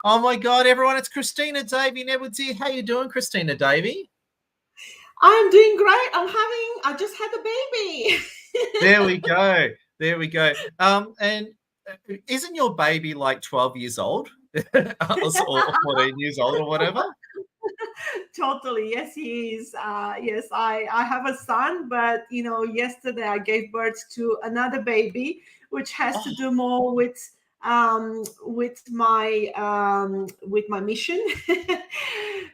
Oh my God, everyone! It's Cristina Davy in Edwards here. How you doing, Cristina Davy? I'm doing great. I just had a baby. There we go. There we go. And isn't your baby like 12 years old, or 14 years old, or whatever? Totally. Yes, he is. Yes, I have a son, but yesterday I gave birth to another baby, which has to Oh, do more with my mission.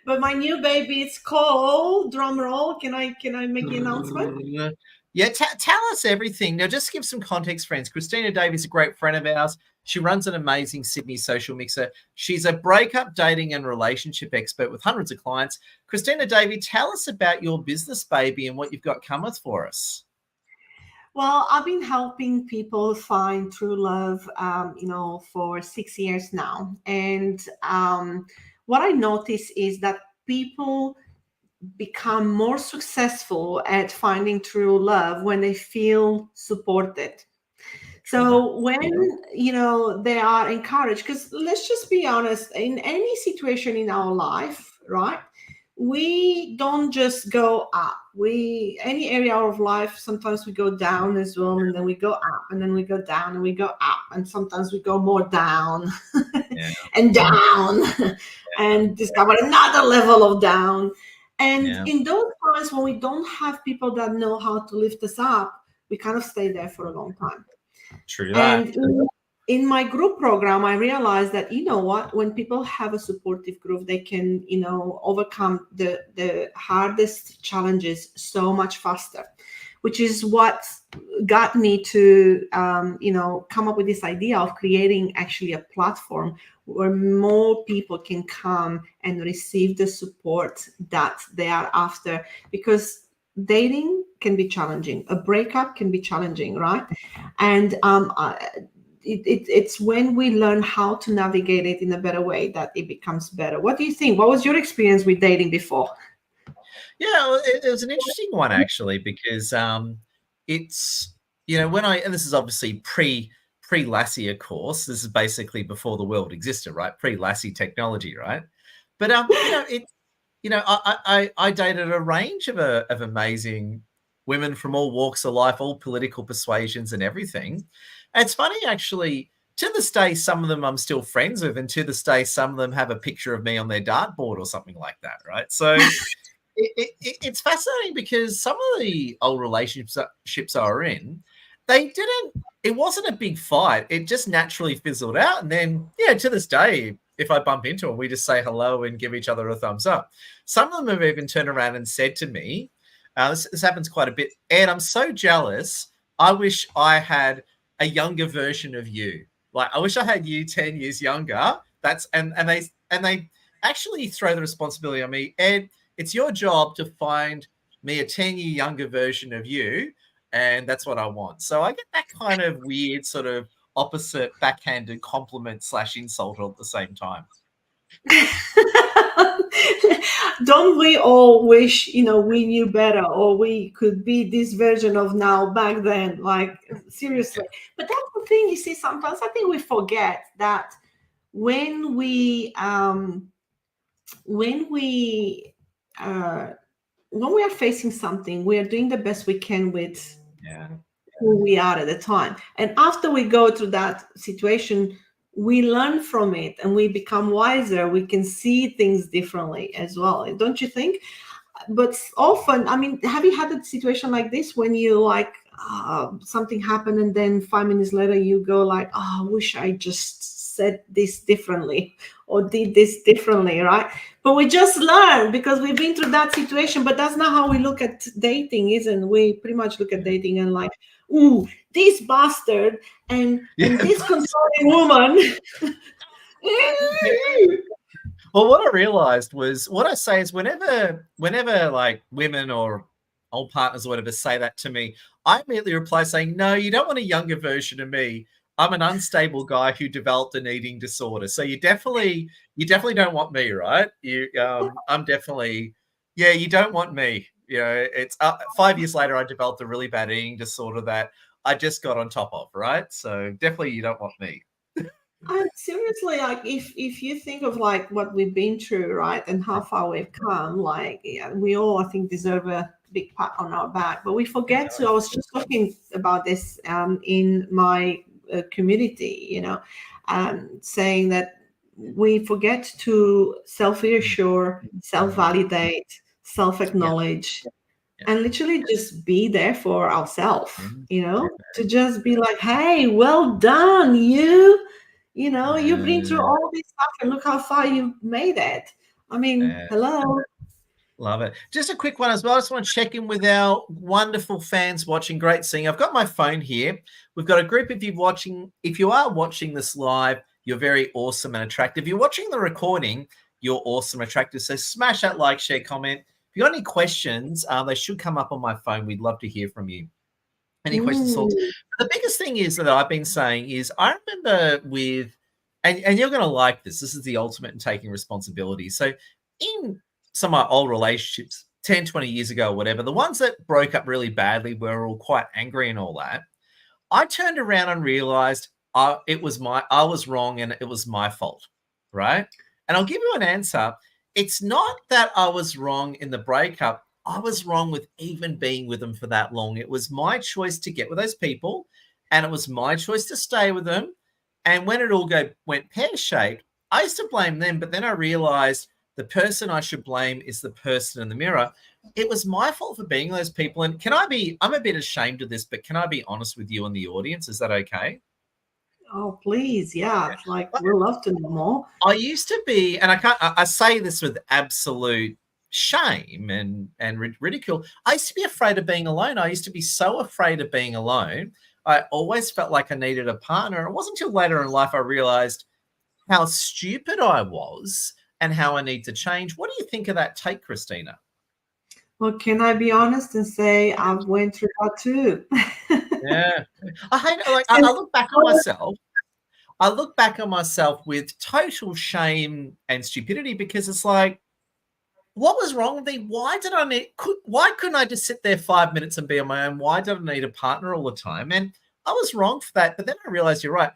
But my new baby is called, drum roll. Can I make the announcement? yeah. Tell us everything now. Just give some context, friends. Cristina Davy is a great friend of ours. She runs an amazing Sydney social mixer. She's a breakup, dating, and relationship expert with hundreds of clients. Cristina Davy, tell us about your business, baby, and what you've got coming for us. Well, I've been helping people find true love, for 6 years now. And what I notice is that people become more successful at finding true love when they feel supported. True that. So when they are encouraged, because let's just be honest, in any situation in our life, right? We don't just go up. We any area of life, sometimes we go down as well, and then we go up, and then we go down, and we go up, and sometimes we go more down Yeah, and down and discover another level of down. And yeah, in those times when we don't have people that know how to lift us up, we kind of stay there for a long time. true that. And in my group program, I realized that, you know what, when people have a supportive group, they can, overcome the hardest challenges so much faster, which is what got me to, come up with this idea of creating actually a platform where more people can come and receive the support that they are after. Because dating can be challenging, a breakup can be challenging, right? And it's when we learn how to navigate it in a better way that it becomes better. What do you think? What was your experience with dating before? Yeah, well, it was an interesting one actually because it's when and this is obviously pre Lassie, of course. This is basically before the world existed, right? Pre Lassie technology, right? But I dated a range of amazing women from all walks of life, all political persuasions, and everything. And it's funny actually. To this day, some of them I'm still friends with, and to this day, some of them have a picture of me on their dartboard or something like that, right? So it's fascinating because some of the old relationships I were in, they didn't. It wasn't a big fight. It just naturally fizzled out, and then yeah, to this day, if I bump into them, we just say hello and give each other a thumbs up. Some of them have even turned around and said to me, "This happens quite a bit, Ed. I'm so jealous. I wish I had a younger version of you. Like I wish I had you 10 years younger." That's and they actually throw the responsibility on me, Ed. It's your job to find me a 10-year younger version of you, and that's what I want. So I get that kind of weird sort of opposite backhanded compliment slash insult all at the same time. Don't we all wish, we knew better, or we could be this version of now back then? Like, seriously. But that's the thing, you see, sometimes I think we forget that when we when we uh, when we are facing something, we are doing the best we can with Yeah. who we are at the time. And after we go through that situation, we learn from it and we become wiser. We can see things differently as well. Don't you think? But often, I mean, have you had a situation like this when you like something happened and then 5 minutes later you go like, oh, I wish I just said this differently or did this differently, right? But we just learn because we've been through that situation. But that's not how we look at dating, isn't? We pretty much look at dating and like, ooh, this bastard and Yeah. this controlling woman. Well, what I realized was what I say is whenever like women or old partners or whatever say that to me, I immediately reply saying, "No, you don't want a younger version of me. I'm an unstable guy who developed an eating disorder. So you definitely don't want me, right? I'm definitely, yeah, you don't want me. It's 5 years later, I developed a really bad eating disorder that I just got on top of, right? So definitely, you don't want me." And seriously, like if you think of like what we've been through, right, and how far we've come, like yeah, we all I think deserve a big pat on our back. But we forget to. I was just talking about this in my community, saying that we forget to self-reassure, self-validate, Yeah, self-acknowledge, yeah, and literally just be there for ourselves, yeah, to just be like, hey, well done, you've been through yeah, all this stuff and look how far you've made it. I mean, yeah. hello. Love it. Just a quick one as well. I just want to check in with our wonderful fans watching. Great seeing. I've got my phone here. We've got a group of you watching. If you are watching this live, you're very awesome and attractive. If you're watching the recording, you're awesome, attractive. So smash that like, share, comment. If you got any questions, they should come up on my phone. We'd love to hear from you. Any questions, thoughts? Mm. The biggest thing is that I've been saying is I remember with, and you're going to like this. This is the ultimate in taking responsibility. So in some of my old relationships, 10, 20 years ago, or whatever, the ones that broke up really badly were all quite angry and all that. I turned around and realized I was wrong and it was my fault, right? And I'll give you an answer. It's not that I was wrong in the breakup. I was wrong with even being with them for that long. It was my choice to get with those people, and it was my choice to stay with them. And when it all went pear-shaped, I used to blame them, but then I realized the person I should blame is the person in the mirror. It was my fault for being those people. And I'm a bit ashamed of this, but can I be honest with you and the audience? Is that okay? Oh, please, yeah, like Yeah. we'd love to know more. I used to be, and I say this with absolute shame and ridicule. I used to be afraid of being alone. I used to be so afraid of being alone. I always felt like I needed a partner. And it wasn't until later in life I realized how stupid I was and how I need to change. What do you think of that take, Christina? Well, can I be honest and say I've went through that too? Yeah. I hate it. Like I Since look back on myself. I look back on myself with total shame and stupidity because it's like, what was wrong with me? Why couldn't I just sit there 5 minutes and be on my own? Why did I need a partner all the time? And I was wrong for that. But then I realized you're right.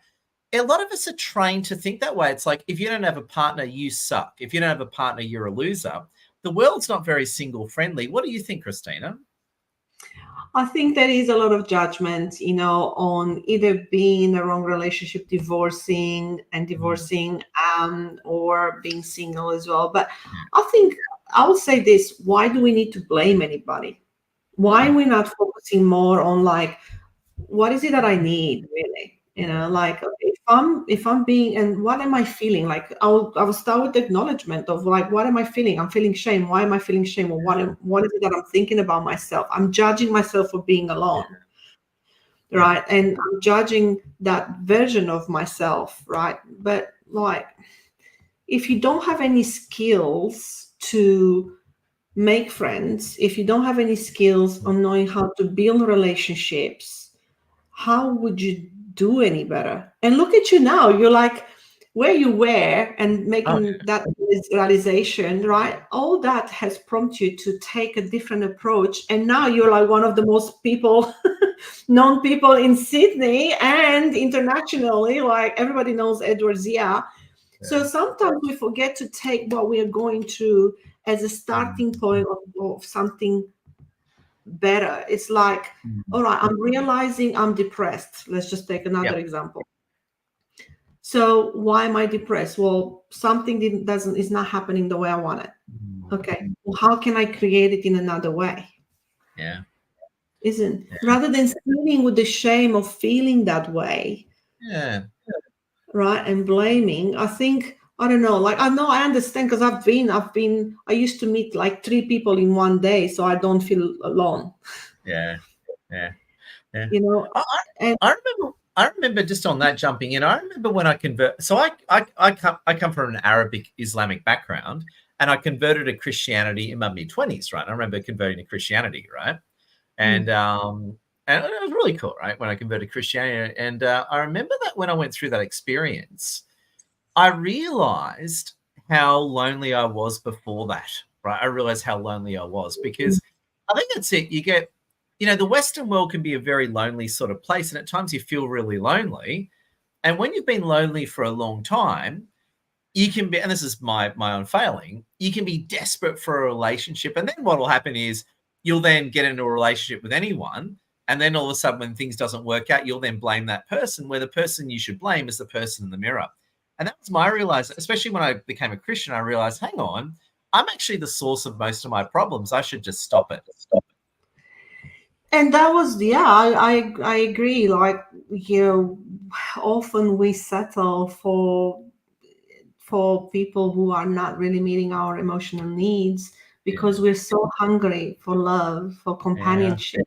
A lot of us are trained to think that way. It's like, if you don't have a partner, you suck. If you don't have a partner, you're a loser. The world's not very single friendly. What do you think, Christina? I think there is a lot of judgment, on either being in the wrong relationship, divorcing, or being single as well. But I think I would say this: why do we need to blame anybody? Why are we not focusing more on like, what is it that I need really? Like if I'm being, and what am I feeling? Like I will start with the acknowledgement of like, what am I feeling? I'm feeling shame. Why am I feeling shame? Or what is it that I'm thinking about myself? I'm judging myself for being alone, Yeah. right? And I'm judging that version of myself, right? But like, if you don't have any skills to make friends, if you don't have any skills on knowing how to build relationships, how would you do any better? And look at you now. You're like where you were and Oh, making that realization, right? All that has prompted you to take a different approach. And now you're like one of the most known people in Sydney and internationally. Like everybody knows Edward Zia. So yeah. sometimes we forget to take what we are going through as a starting point of something better. It's like, all right, I'm realizing I'm depressed. Let's just take another Yep. example. So why am I depressed? Well, something is not happening the way I want it. Okay. Well, how can I create it in another way? Yeah. Isn't Yeah. rather than sitting with the shame of feeling that way, Yeah. right? And blaming, I think, I don't know, like I know I understand because I used to meet like 3 people in one day, so I don't feel alone. Yeah. Yeah. Yeah. You know, I, and I remember just on that jumping in. I remember when I convert. So I come from an Arabic Islamic background, and I converted to Christianity in my mid-20s. Right, I remember converting to Christianity. Right, and it was really cool. Right, when I converted to Christianity, and I remember that when I went through that experience, I realized how lonely I was before that. Right, I realized how lonely I was because I think that's it. You get the Western world can be a very lonely sort of place, and at times you feel really lonely. And when you've been lonely for a long time, you can be, and this is my own failing, you can be desperate for a relationship. And then what will happen is you'll then get into a relationship with anyone. And then all of a sudden, when things doesn't work out, you'll then blame that person, where the person you should blame is the person in the mirror. And that was my realization, especially when I became a Christian. I realized, hang on, I'm actually the source of most of my problems. I should just stop it. And that was, yeah, I agree. Like, often we settle for people who are not really meeting our emotional needs because we're so hungry for love, for companionship.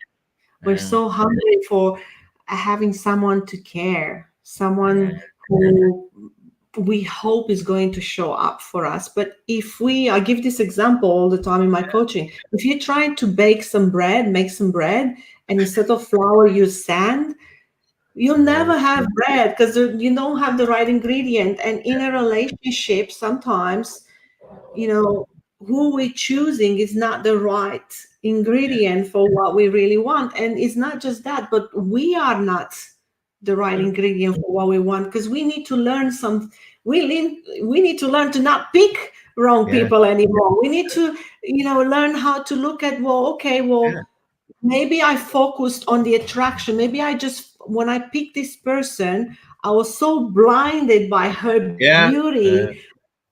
We're so hungry for having someone to care, someone who we hope is going to show up for us. But I give this example all the time in my coaching. If you're trying to make some bread, and instead of flour, use sand, you'll never have bread because you don't have the right ingredient. And in a relationship, sometimes, who we're choosing is not the right ingredient for what we really want. And it's not just that, but we are not the right ingredient for what we want, because we need to learn we need to learn to not pick wrong people anymore. We need to, learn how to look at, maybe I focused on the attraction. Maybe when I picked this person, I was so blinded by her beauty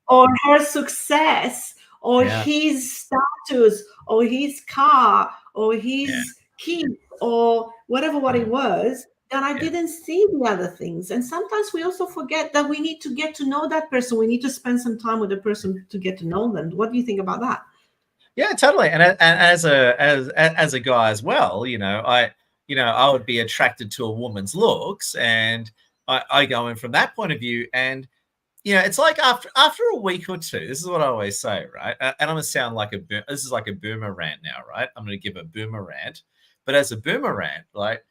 or her success or his status or his car or his kids or whatever what it was, that I didn't see the other things. And sometimes we also forget that we need to get to know that person. We need to spend some time with the person to get to know them. What do you think about that? Yeah, totally. And as a guy as well, I would be attracted to a woman's looks, and I go in from that point of view. And it's like after a week or two, this is what I always say, right? And I'm gonna sound like this is like a boomer rant now, right? I'm gonna give a boomer rant, but as a boomer rant, like,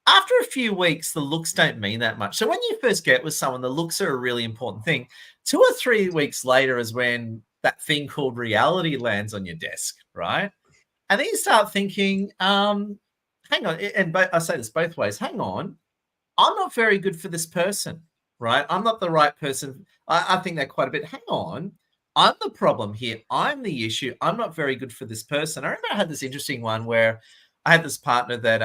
after a few weeks, the looks don't mean that much. So when you first get with someone, the looks are a really important thing. 2 or 3 weeks later is when that thing called reality lands on your desk, right? And then you start thinking, hang on, and I say this both ways, hang on, I'm not very good for this person, right? I'm not the right person. I think that quite a bit. Hang on, I'm the problem here. I'm the issue. I'm not very good for this person. I remember I had this interesting one where I had this partner that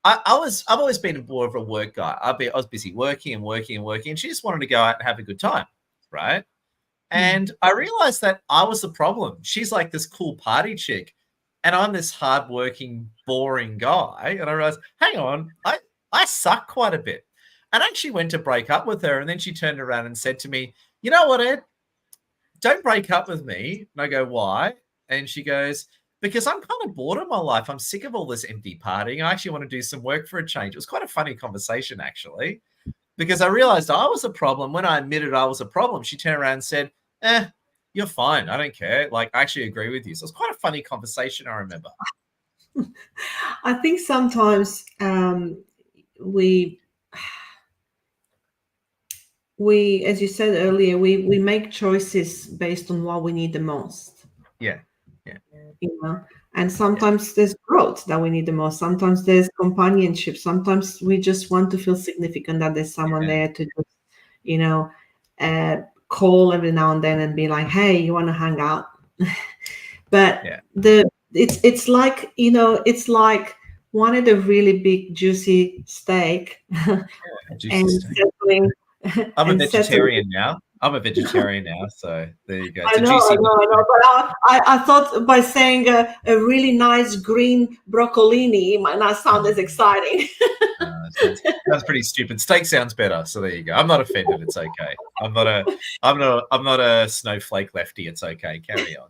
I've always been more of a work guy. I was busy working and working and working, and she just wanted to go out and have a good time, right? And I realized that I was the problem. She's like this cool party chick, and I'm this hardworking, boring guy. And I realized, hang on, I suck quite a bit. And I actually went to break up with her, and then she turned around and said to me, "You know what, Ed? Don't break up with me." And I go, "Why?" And she goes, "Because I'm kind of bored of my life. I'm sick of all this empty partying. I actually want to do some work for a change." It was quite a funny conversation, actually, because I realized I was a problem. When I admitted I was a problem, she turned around and said, "You're fine. I don't care. Like, I actually agree with you." So it's quite a funny conversation, I remember. I think sometimes we, as you said earlier, we make choices based on what we need the most. Yeah. And sometimes there's growth that we need the most. Sometimes there's companionship. Sometimes we just want to feel significant, that there's someone there to just, call every now and then and be like, "Hey, you want to hang out?" But it's like, it's like wanted a really big juicy steak, and I'm a vegetarian now. So there you go. I know. But I thought by saying a really nice green broccolini, it might not sound as exciting. Sounds pretty stupid. Steak sounds better. So there you go. I'm not offended. It's okay. I'm not a snowflake lefty. It's okay. Carry on.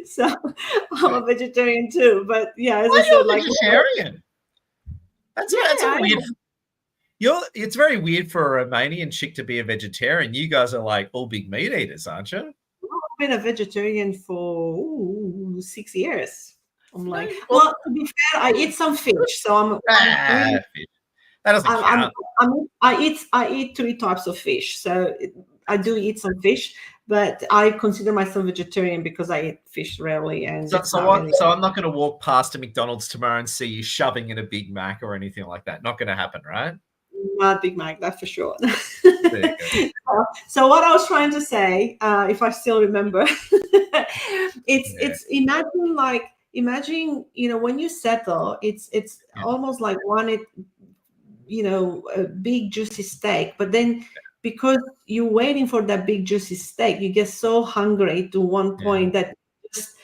So I'm a vegetarian too. But yeah, as Why I said, like vegetarian. That's a weird. It's very weird for a Romanian chick to be a vegetarian. You guys are like all big meat eaters, aren't you? I've been a vegetarian for 6 years. I'm like, well, to be fair, I eat some fish, so I'm fish. That doesn't count. I eat 3 types of fish, so I do eat some fish, but I consider myself vegetarian because I eat fish rarely. And so I'm not going to walk past a McDonald's tomorrow and see you shoving in a Big Mac or anything like that. Not going to happen, right? not Big Mac, that's for sure. There you go. So what I was trying to say, if I still remember, Yeah, it's imagine, when you settle, it's yeah, almost like wanted, a big juicy steak, but then because you're waiting for that big juicy steak, you get so hungry to one yeah. point that just,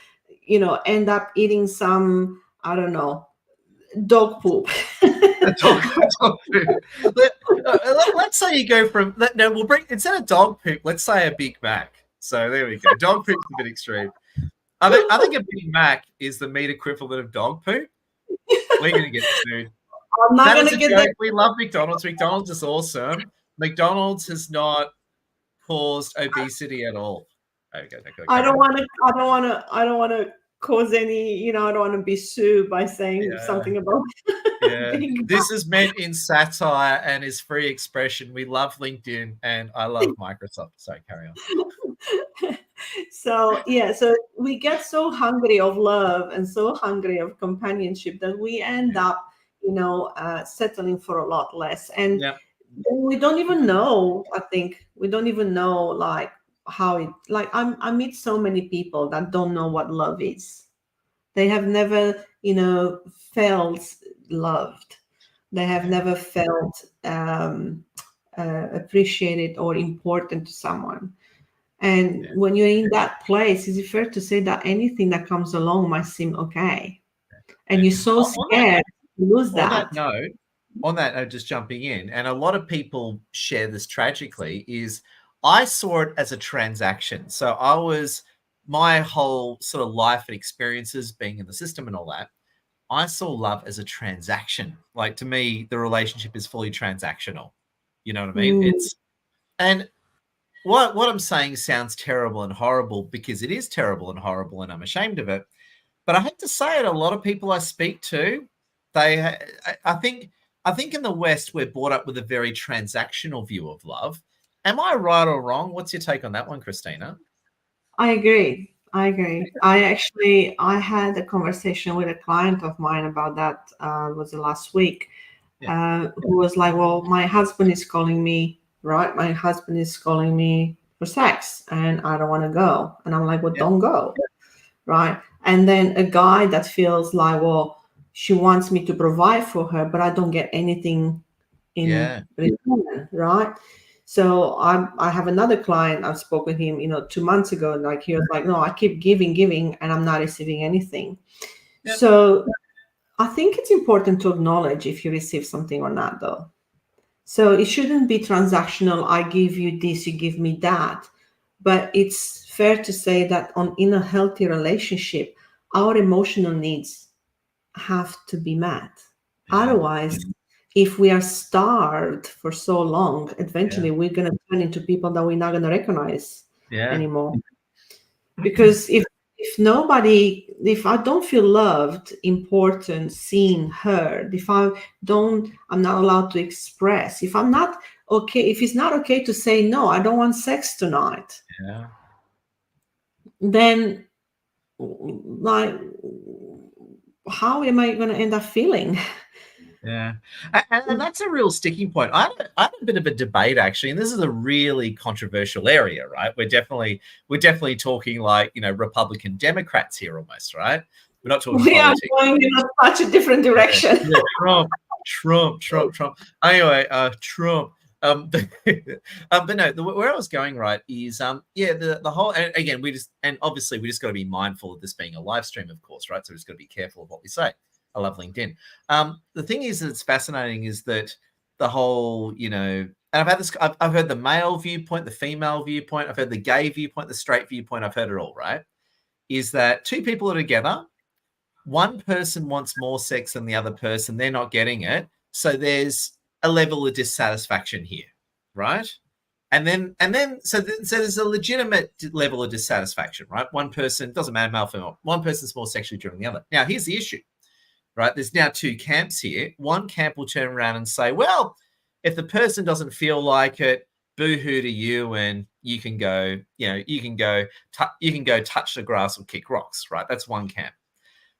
end up eating some, I don't know, dog poop. Dog poop. Let's say you go from no, we'll bring instead of dog poop, let's say a Big Mac. So there we go. Dog poop's a bit extreme. I think a Big Mac is the meat equivalent of dog poop. We're gonna get sued. I'm not That is gonna a get joke. that. We love McDonald's. McDonald's is awesome. McDonald's has not caused obesity at all. Okay, I carry don't on. want to. I don't want to cause any. I don't want to be sued by saying Yeah. something about Yeah, Big this is meant in satire and is free expression. We love LinkedIn and I love Microsoft. Sorry, carry on. So yeah, so we get so hungry of love and so hungry of companionship that we end Yeah, up settling for a lot less, and yeah, then we don't even know. I think we don't even know like how it like I meet so many people that don't know what love is. They have never felt loved. They have yeah, never felt appreciated or important to someone. And yeah. when you're in that place, is it fair to say that anything that comes along might seem okay? And Yeah. you're so On that scared to lose on that that. note, just jumping in, and a lot of people share this tragically, is I saw it as a transaction. So my whole sort of life and experiences being in the system and all that, I saw love as a transaction. Like to me, the relationship is fully transactional. You know what I mean? Mm, And what I'm saying sounds terrible and horrible because it is terrible and horrible, and I'm ashamed of it. But I hate to say it, a lot of people I speak to, I think in the West we're brought up with a very transactional view of love. Am I right or wrong? What's your take on that one, Christina? I agree. I agree. I had a conversation with a client of mine about that. Was the last week. Yeah, Who was like, "Well, my husband is calling me, right? My husband is calling me for sex, and I don't want to go." And I'm like, "Well, yeah, don't go." Right. And then a guy that feels like, well, she wants me to provide for her, but I don't get anything in yeah, return. Right. So I have another client. I spoke with him, 2 months ago. And like he was like, no, I keep giving, and I'm not receiving anything. yeah, So I think it's important to acknowledge if you receive something or not, though. So it shouldn't be transactional. I give you this, you give me that. But it's fair to say that in a healthy relationship, our emotional needs have to be met. yeah, Otherwise, if we are starved for so long, yeah, eventually we're going to turn into people that we're not going to recognize yeah. anymore. Because if I don't feel loved, important, seen, heard, if I'm not allowed to express, if I'm not okay, if it's not okay to say no, I don't want sex tonight, Yeah. then like how am I going to end up feeling? Yeah, and that's a real sticking point. I had a bit of a debate actually, and this is a really controversial area, right? We're definitely talking like Republican Democrats here almost, right? We're not talking We are politics. going in such a different Yeah, direction. yeah, Trump. Anyway, Trump. But, but no, where I was going right is yeah, the whole, and again, obviously we just got to be mindful of this being a live stream, of course, right? So we just got to be careful of what we say. I love LinkedIn. The thing is that's fascinating is that the whole, and I've had this, I've heard the male viewpoint, the female viewpoint, I've heard the gay viewpoint, the straight viewpoint, I've heard it all, right? Is that two people are together, one person wants more sex than the other person, they're not getting it. So there's a level of dissatisfaction here, right? So there's a legitimate level of dissatisfaction, right? One person, doesn't matter, male, female, one person's more sexually driven than the other. Now, here's the issue, right? There's now two camps here. One camp will turn around and say, well, if the person doesn't feel like it, boo-hoo to you, and you can go, you can go touch the grass or kick rocks, right? That's one camp.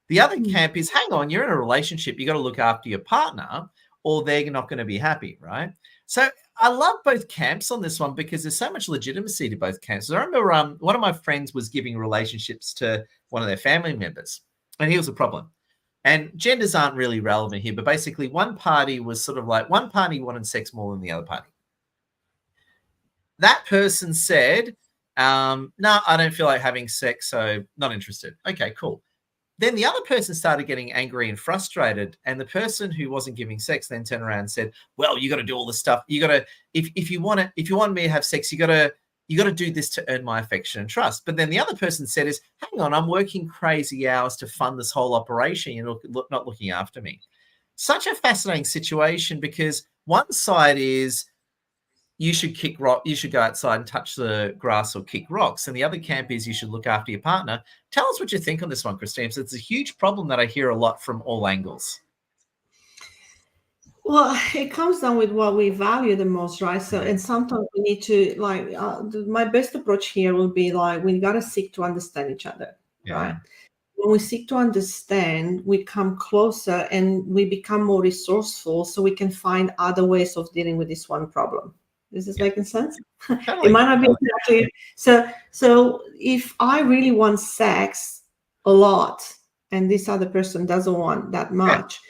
The other camp is, hang on, you're in a relationship, you got to look after your partner. or they're not going to be happy, right? So I love both camps on this one because there's so much legitimacy to both camps. I remember one of my friends was giving relationships to one of their family members, and he was a problem. And genders aren't really relevant here, but basically one party was sort of like, one party wanted sex more than the other party. That person said, no, I don't feel like having sex, so not interested. Okay, cool. Then the other person started getting angry and frustrated, and the person who wasn't giving sex then turned around and said, well, you got to do all this stuff. You got to, if you want me to have sex, you got to do this to earn my affection and trust. But then the other person said is, hang on, I'm working crazy hours to fund this whole operation. You're not looking after me. Such a fascinating situation, because one side is, you should kick rock, you should go outside and touch the grass or kick rocks. And the other camp is, you should look after your partner. Tell us what you think on this one, Christine. So it's a huge problem that I hear a lot from all angles. Well, it comes down with what we value the most, right? So, and sometimes we need to, like, my best approach here will be like, we got to seek to understand each other, right? When we seek to understand, we come closer and we become more resourceful, so we can find other ways of dealing with this one problem. This is making sense? Totally. It might not be exactly. So if I really want sex a lot and this other person doesn't want that much,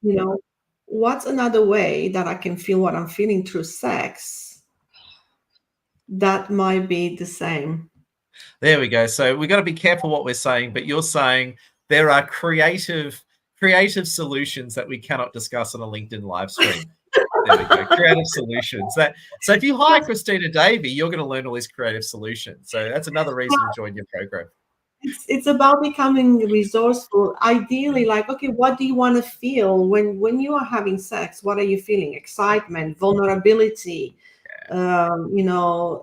you know, what's another way that I can feel what I'm feeling through sex that might be the same? There we go. So we got to be careful what we're saying, but you're saying there are creative solutions that we cannot discuss on a LinkedIn live stream. There we go. Creative solutions. So if you hire Cristina Davy, you're going to learn all these creative solutions. So that's another reason to join your program. It's about becoming resourceful. Ideally, like, okay, what do you want to feel when you are having sex? What are you feeling? Excitement, vulnerability,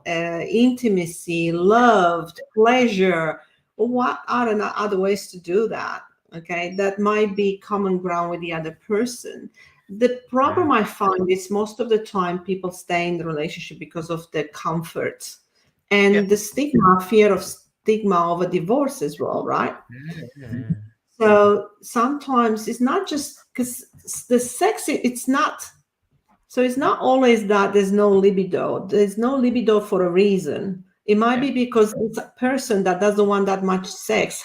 intimacy, loved, pleasure. What are the other ways to do that? Okay, that might be common ground with the other person. The problem I find is most of the time people stay in the relationship because of the comfort and the fear of stigma of a divorce as well, right? So sometimes it's not just because the sex, it's not always that there's no libido. There's no libido for a reason. It might be because it's a person that doesn't want that much sex.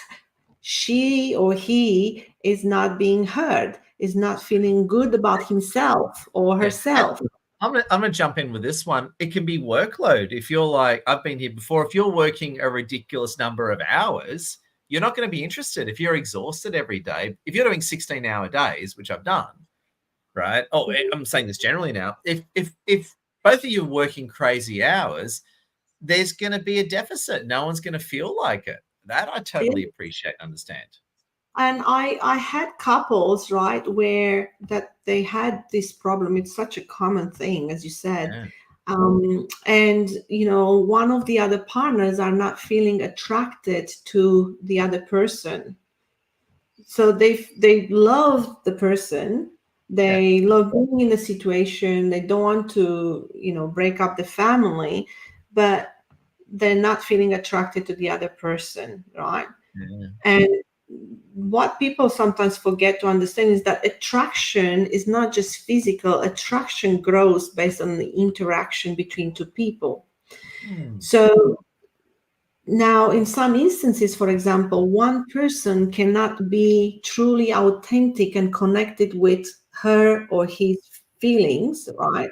She or he is not being heard, is not feeling good about himself or herself. I'm gonna jump in with this one. It can be workload. If you're like, I've been here before, if you're working a ridiculous number of hours, you're not going to be interested. If you're exhausted every day, if you're doing 16-hour days, which I've done, right? Oh, I'm saying this generally now. If both of you are working crazy hours, there's going to be a deficit. No one's going to feel like it. That I totally appreciate and understand. And I had couples, right, where that they had this problem. It's such a common thing, as you said. And, one of the other partners are not feeling attracted to the other person. So they love the person. They love being in the situation. They don't want to, break up the family, but they're not feeling attracted to the other person, right? And what people sometimes forget to understand is that attraction is not just physical. Attraction grows based on the interaction between two people. So now, in some instances, for example, one person cannot be truly authentic and connected with her or his feelings, right?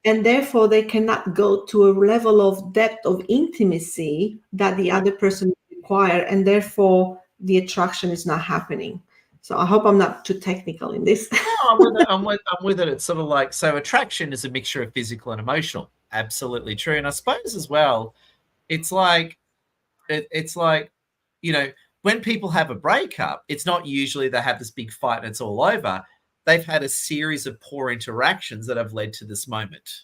And therefore, they cannot go to a level of depth of intimacy that the other person requires, and therefore the attraction is not happening. So I hope I'm not too technical in this. No, I'm with it. It's sort of like, so attraction is a mixture of physical and emotional. Absolutely true. And I suppose as well, it's like, when people have a breakup, it's not usually they have this big fight and it's all over. They've had a series of poor interactions that have led to this moment.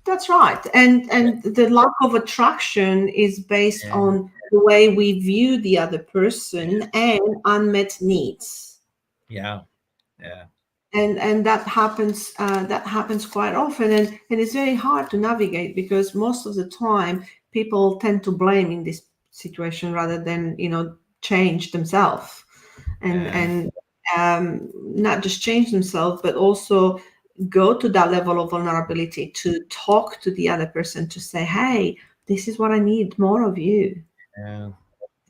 That's right. And the lack of attraction is based on the way we view the other person and unmet needs. And that happens quite often, and it's very hard to navigate, because most of the time people tend to blame in this situation rather than change themselves and not just change themselves, but also go to that level of vulnerability to talk to the other person, to say, hey, this is what I need more of you. Yeah.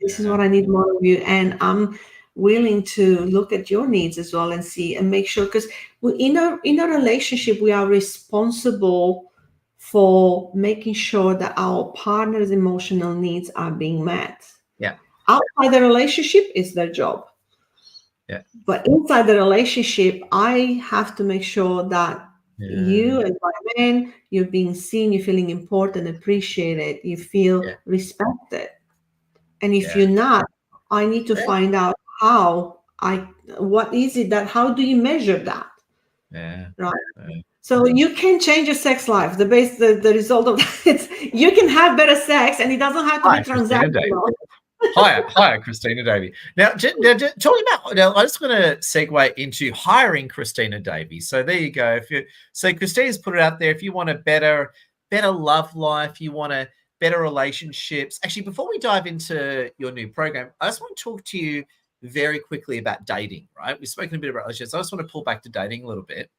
This is what I need more of you. And I'm willing to look at your needs as well and see and make sure, because in a relationship, we are responsible for making sure that our partner's emotional needs are being met. Yeah. Outside the relationship is their job. Yeah. But inside the relationship, I have to make sure that you as my man, you're being seen, you're feeling important, appreciated, you feel respected. And if you're not, I need to find out what is it that, how do you measure that? Yeah. Right. So you can change your sex life. The result of that, it's you can have better sex, and it doesn't have to be transactional. Hi, Cristina Davy. Now, talking about, now, I just want to segue into hiring Cristina Davy. So there you go. So Christina's put it out there. If you want a better love life, you want a better relationships. Actually, before we dive into your new program, I just want to talk to you very quickly about dating. Right? We've spoken a bit about relationships. I just want to pull back to dating a little bit.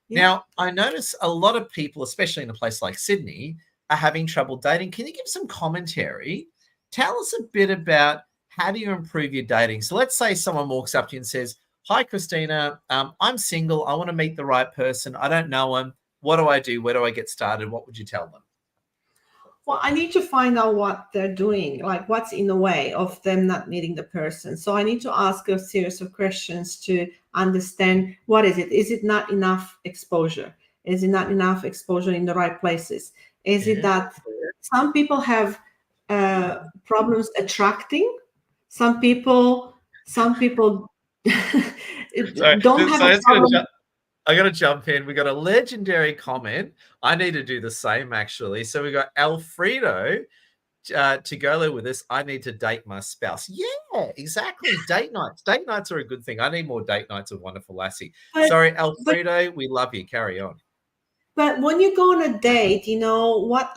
Yeah. Now, I notice a lot of people, especially in a place like Sydney, are having trouble dating. Can you give some commentary? Tell us a bit about how do you improve your dating? So let's say someone walks up to you and says, hi, Cristina, I'm single. I want to meet the right person. I don't know him. What do I do? Where do I get started? What would you tell them? Well, I need to find out what they're doing, like what's in the way of them not meeting the person. So I need to ask a series of questions to understand what is it? Is it not enough exposure? Is it not enough exposure in the right places? Is it that some people have problems attracting? Some people don't have a problem. I got to jump in. We got a legendary comment. I need to do the same, actually. So we got Alfredo to go with us. I need to date my spouse. Yeah, exactly. Date nights. Date nights are a good thing. I need more date nights with Wonderful Lassie. Sorry, Alfredo. We love you. Carry on. But when you go on a date, you know what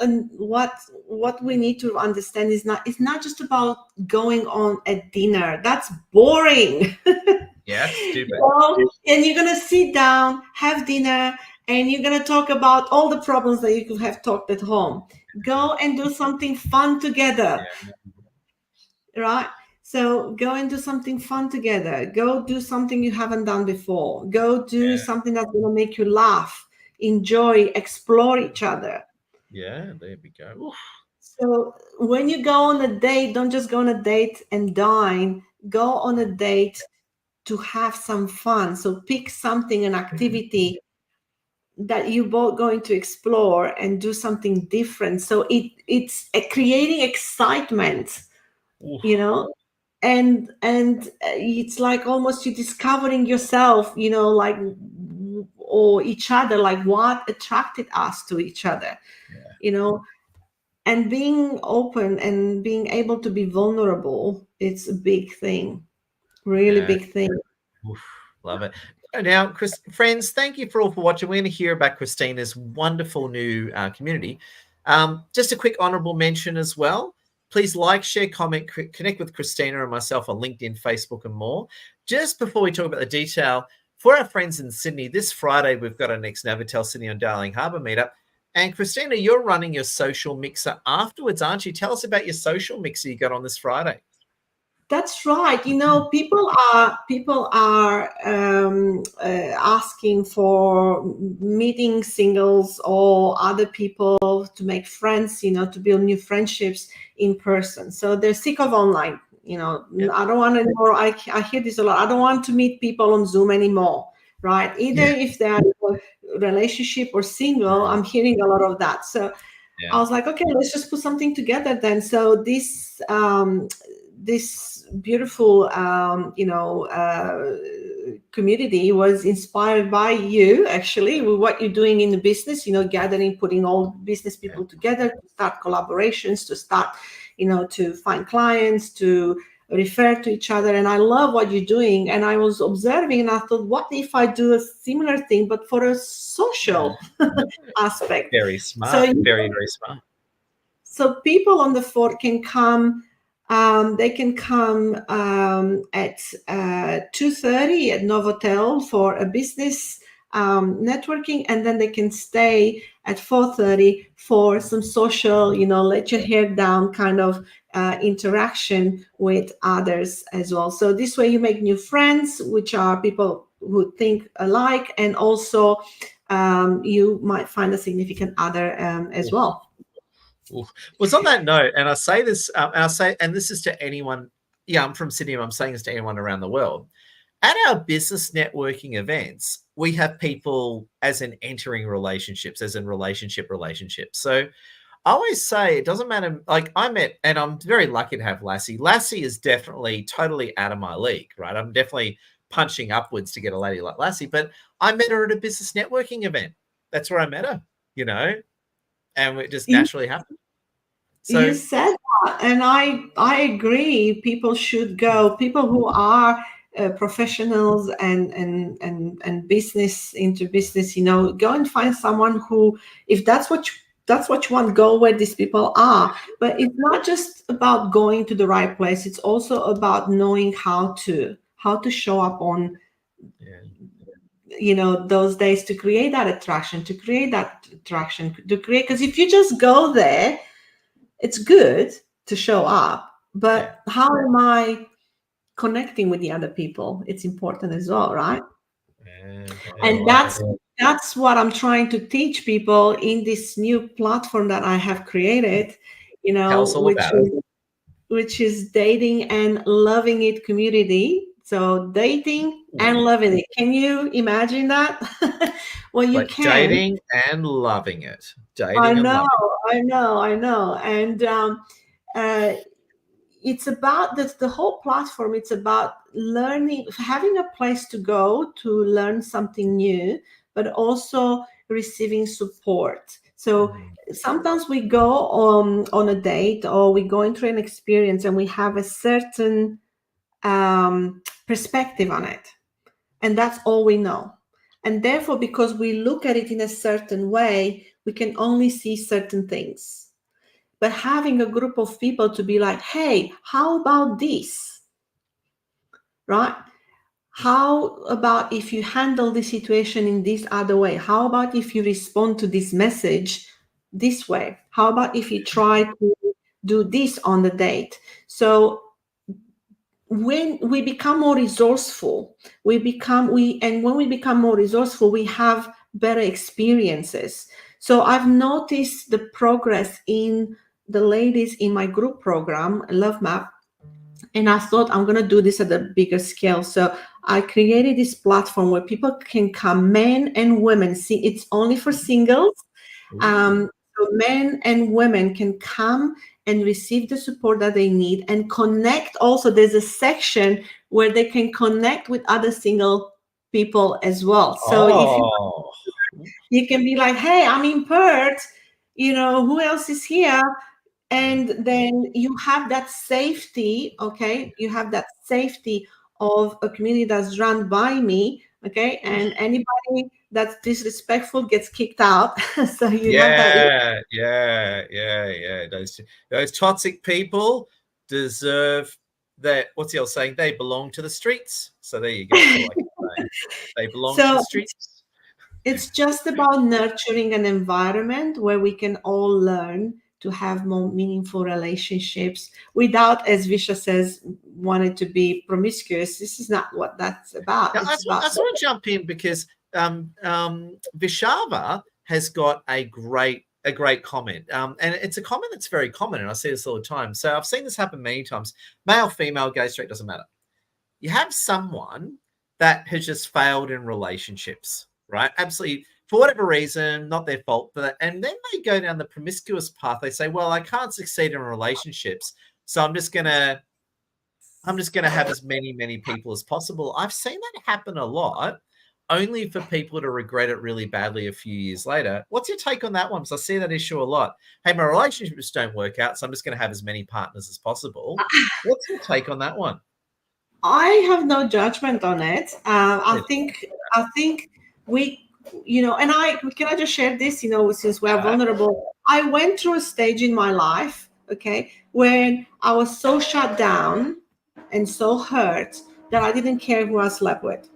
we need to understand is it's not just about going on a dinner. That's boring. Yeah, stupid. And you're gonna sit down, have dinner, and you're gonna talk about all the problems that you could have talked at home. Go and do something fun together. Right? So go and do something fun together. Go do something you haven't done before. Go do something that's gonna make you laugh, enjoy, explore each other. Yeah, there we go. Oof. So when you go on a date, don't just go on a date and dine. Go on a date to have some fun. So pick something, an activity that you both going to explore and do something different. So it's creating excitement, you know, and it's like almost you discovering yourself, you know, like, or each other, like what attracted us to each other, you know, and being open and being able to be vulnerable. It's a big thing, really big thing. Oof, love it. Now, friends, thank you for all for watching. We're going to hear about Cristina's wonderful new community. Just a quick honorable mention as well. Please like, share, comment, connect with Cristina and myself on LinkedIn, Facebook, and more. Just before we talk about the detail, for our friends in Sydney, this Friday, we've got our next Novotel Sydney on Darling Harbour meetup. And Cristina, you're running your social mixer afterwards, aren't you? Tell us about your social mixer you got on this Friday. That's right. You know, people are asking for meeting singles or other people to make friends, you know, to build new friendships in person. So they're sick of online. You know, I don't want anymore. I hear this a lot. I don't want to meet people on Zoom anymore. Right? Either if they're in a relationship or single, I'm hearing a lot of that. So I was like, okay, let's just put something together then. So this beautiful, community was inspired by you, actually, with what you're doing in the business, you know, gathering, putting all business people together to start collaborations, to start, you know, to find clients, to refer to each other. And I love what you're doing. And I was observing and I thought, what if I do a similar thing, but for a social aspect? Very smart. So, very, very smart. So people on the fort can come They can come at 2:30 at Novotel for a business networking, and then they can stay at 4:30 for some social, let your hair down kind of interaction with others as well. So this way you make new friends, which are people who think alike, and also you might find a significant other as well. Oof. Was on that note, and I say this, and this is to anyone. Yeah, I'm from Sydney. I'm saying this to anyone around the world. At our business networking events, we have people as in entering relationships, as in relationships. So I always say it doesn't matter. Like I met, and I'm very lucky to have Lassie. Lassie is definitely totally out of my league, right? I'm definitely punching upwards to get a lady like Lassie, but I met her at a business networking event. That's where I met her, and it just naturally happened. So You said that, and I agree. People should go. People who are professionals and business into business, go and find someone who, if that's what you want, go where these people are. But it's not just about going to the right place. It's also about knowing how to show up on those days to create that attraction, because if you just go there, it's good to show up, but how am I connecting with the other people? It's important as well, right? And that's what I'm trying to teach people in this new platform that I have created, tell us all about it. which is Dating and Loving It community. So dating and loving it. Can you imagine that? Well, you can. Dating and loving it. I know. And it's about the whole platform. It's about learning, having a place to go to learn something new, but also receiving support. So sometimes we go on a date, or we go into an experience, and we have a certain perspective on it, and that's all we know. And therefore, because we look at it in a certain way, we can only see certain things. But having a group of people to be like, hey, how about this? Right? How about if you handle the situation in this other way? How about if you respond to this message this way? How about if you try to do this on the date? So when we become more resourceful, when we become more resourceful, we have better experiences. So I've noticed the progress in the ladies in my group program, Love Map, and I thought I'm going to do this at a bigger scale. So I created this platform where people can come, men and women. See, it's only for singles. So men and women can come and receive the support that they need and connect. Also, there's a section where they can connect with other single people as well. So if you can be like, hey, I'm in Perth, who else is here? And then you have that safety, okay? You have that safety of a community that's run by me, okay? And anybody that's disrespectful gets kicked out. So you have that. Yeah. Those toxic people deserve that. What's the old saying? They belong to the streets. So there you go. That's all I can say. They belong to the streets. It's just about nurturing an environment where we can all learn to have more meaningful relationships without, as Visha says, wanting to be promiscuous. This is not what that's about. Now, I just want to jump in because Vishava has got a great comment, and it's a comment that's very common, and I see this all the time. So I've seen this happen many times. Male, female, gay, straight, doesn't matter. You have someone that has just failed in relationships, right? Absolutely. For whatever reason, not their fault, and then they go down the promiscuous path. They say, well, I can't succeed in relationships, so I'm just gonna have as many people as possible. I've seen that happen a lot, only for people to regret it really badly a few years later. What's your take on that one? Because I see that issue a lot. Hey, my relationships don't work out, so I'm just going to have as many partners as possible. What's your take on that one? I have no judgment on it. I think we, and can I just share this, since we're vulnerable. I went through a stage in my life okay, when I was so shut down and so hurt that I didn't care who I slept with,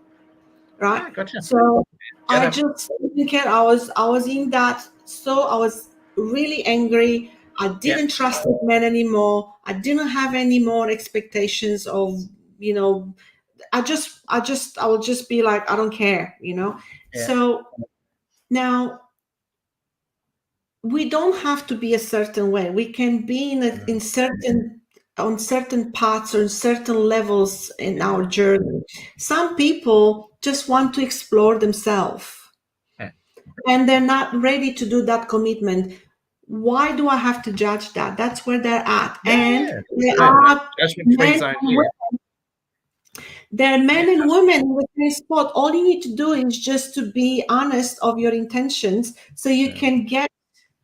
right? Yeah, gotcha. So Get I it. just didn't care. I was in that, so I was really angry. I Yeah, didn't trust men anymore. I didn't have any more expectations of, you know, I would just be like, I don't care, you know. yeah, So now we don't have to be a certain way. We can be in certain on certain paths or certain levels in our journey. Some people just want to explore themselves yeah, and they're not ready to do that commitment. Why do I have to judge that? That's where they're at. yeah, And yeah. there No are judgment-free men zone and here. women, there are Yeah, men and women in the same spot. All you need to do is just to be honest of your intentions so you yeah, can get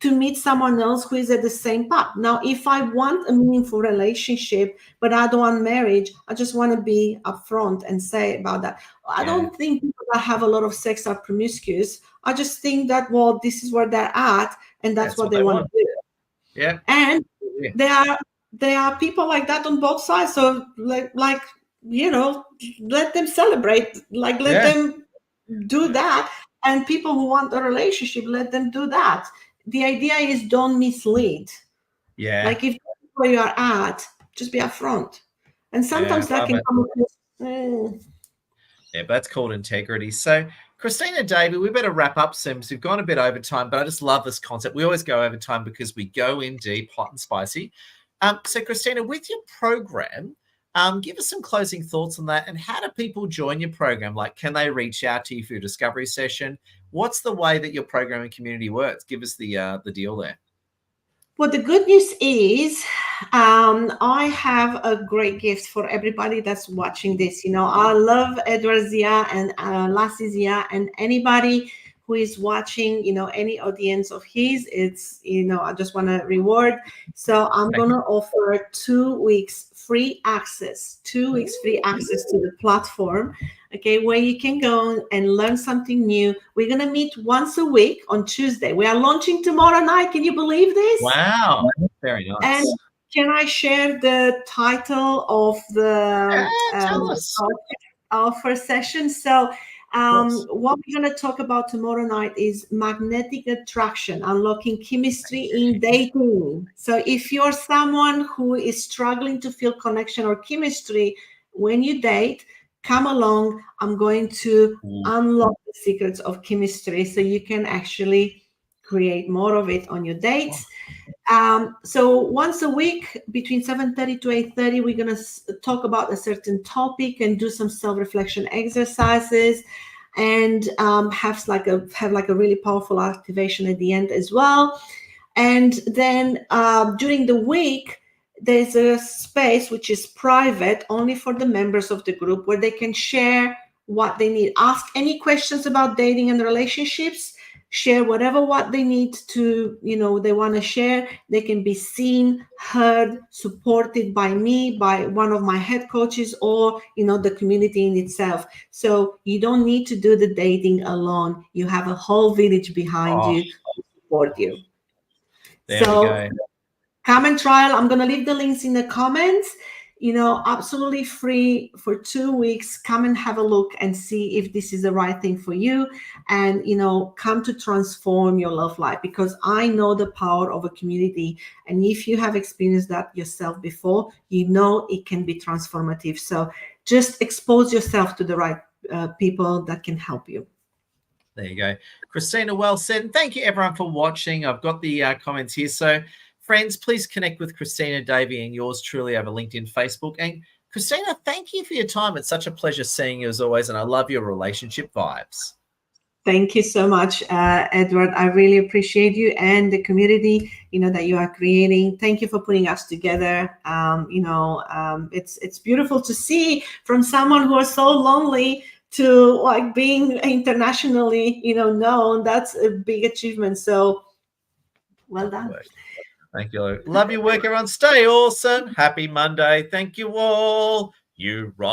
to meet someone else who is at the same path. Now, if I want a meaningful relationship, but I don't want marriage, I just want to be upfront and say about that. I yeah. don't think people that have a lot of sex are promiscuous. I just think that, well, this is where they're at and that's That's what what they they want want. to do. Yeah, And yeah, there are people like that on both sides. So like you know, let them celebrate, like let yeah, them do that. And people who want a relationship, let them do that. The idea is don't mislead. yeah, Like if that's where you are at, just be upfront. And yeah. sometimes that Love can it. come across. "Mm, Yeah, but that's called integrity. So, Christina Davy, we better wrap up soon because we've gone a bit over time, but I just love this concept. We always go over time because we go in deep, hot and spicy. So, Christina, with your program, give us some closing thoughts on that. And how do people join your program? Like, can they reach out to you for your discovery session? What's the way that your programming community works? Give us the deal there. Well, the good news is, I have a great gift for everybody that's watching this. You know, I love Edward Zia and Lassie Zia and anybody who is watching, you know, any audience of his. It's, you know, I just want to reward. So I'm Thank going you. to offer 2 weeks free access, 2 weeks free access to the platform, okay, where you can go and learn something new. We're going to meet once a week on Tuesday. We are launching tomorrow night. Can you believe this? Wow. Very And nice. can I share the title of the Yeah, tell us. our first session? So, Of course. what we're going to talk about tomorrow night is magnetic attraction, unlocking chemistry in dating. So, if you're someone who is struggling to feel connection or chemistry when you date, come along. I'm going to Ooh, unlock the secrets of chemistry so you can actually create more of it on your oh, dates. So once a week between 7:30 to 8:30, we're going to talk about a certain topic and do some self-reflection exercises and have like a really powerful activation at the end as well. And then during the week, there's a space which is private only for the members of the group where they can share what they need, ask any questions about dating and relationships, share whatever what they need to, you know, they want to share. They can be seen, heard, supported by me, by one of my head coaches, or, you know, the community in itself. So you don't need to do the dating alone. You have a whole village behind oh, you to support you. there we So go. come and trial. I'm going to leave the links in the comments. You know, absolutely free for 2 weeks. Come and have a look and see if this is the right thing for you. And, you know, come to transform your love life, because I know the power of a community. And if you have experienced that yourself before, you know it can be transformative. So just expose yourself to the right people that can help you. There you go. Christina, well said. And thank you, everyone, for watching. I've got the comments here. So, friends, please connect with Cristina Davy and yours truly over LinkedIn, Facebook. And Christina, thank you for your time. It's such a pleasure seeing you as always. And I love your relationship vibes. Thank you so much, Edward. I really appreciate you and the community, you know, that you are creating. Thank you for putting us together. It's beautiful to see from someone who is so lonely to like being internationally, you know, known. That's a big achievement. So well done. Thank you. Love your work, everyone. Stay awesome. Happy Monday. Thank you all. You rock.